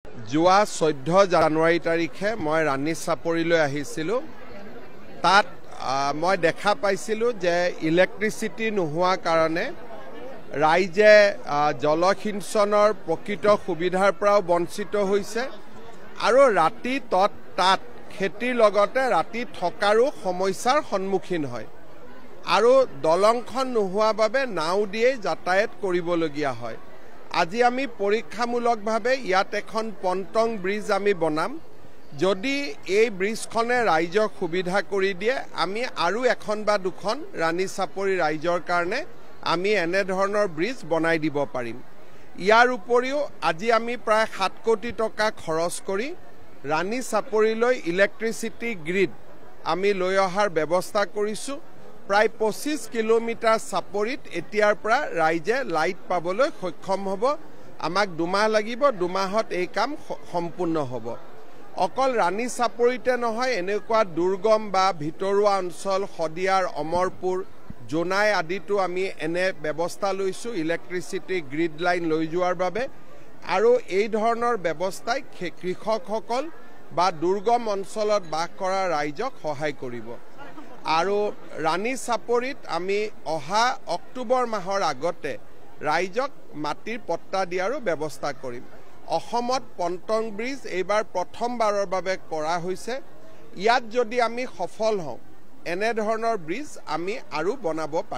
যোৱা 14 জানুৱাৰী তাৰিখে মই ৰাণী চাপৰিলৈ আহিছিলোঁ। তাত মই দেখা পাইছিলোঁ যে ইলেক্ট্ৰিচিটি নোহোৱাৰ কাৰণে ৰাইজে জলসিঞ্চনৰ প্ৰকৃত সুবিধাৰ পৰাও বঞ্চিত হৈছে আৰু ৰাতি তাত খেতিৰ লগতে ৰাতি থকাৰো সমস্যাৰ সন্মুখীন হয় আৰু দলংখন নোহোৱাৰ বাবে নাও দিয়েই যাতায়াত কৰিবলগীয়া হয়। আজি আমি পৰীক্ষামূলকভাৱে ইয়াত এখন পন্টং ব্ৰিজ আমি বনাম। যদি এই ব্ৰিজখনে ৰাইজক সুবিধা কৰি দিয়ে, আমি আৰু এখন বা দুখন ৰাণী চাপৰি ৰাইজৰ কাৰণে আমি এনেধৰণৰ ব্ৰিজ বনাই দিব পাৰিম। ইয়াৰ উপৰিও আজি আমি প্ৰায় 7 কোটি টকা খৰচ কৰি ৰাণী চাপৰিলৈ ইলেক্ট্ৰিচিটি গ্ৰিড আমি লৈ অহাৰ ব্যৱস্থা কৰিছোঁ। প্ৰায় 25 কিলোমিটাৰ চাপৰিত এতিয়াৰ পৰা ৰাইজে লাইট পাবলৈ সক্ষম হ'ব। আমাক 2 মাহ লাগিব, 2 মাহত এই কাম সম্পূৰ্ণ হ'ব। অকল ৰাণী চাপৰিতে নহয়, এনেকুৱা দুৰ্গম বা ভিতৰুৱা অঞ্চল শদিয়াৰ অমৰপুৰ জোনাই আদিতো আমি এনে ব্যৱস্থা লৈছোঁ ইলেক্ট্ৰিচিটি গ্ৰিড লাইন লৈ যোৱাৰ বাবে। আৰু এই ধৰণৰ ব্যৱস্থাই কৃষকসকল বা দুৰ্গম অঞ্চলত বাস কৰা ৰাইজক সহায় কৰিব। আৰু ৰাণী চাপৰিত আমি অহা অক্টোবৰ মাহৰ আগতে ৰাইজক মাটিৰ পট্টা দিয়াৰো ব্যৱস্থা কৰিম। অসমত পন্টং ব্ৰিজ এইবাৰ প্ৰথমবাৰৰ বাবে কৰা হৈছে। ইয়াত যদি আমি সফল হওঁ, এনেধৰণৰ ব্ৰিজ আমি আৰু বনাব পাৰিম।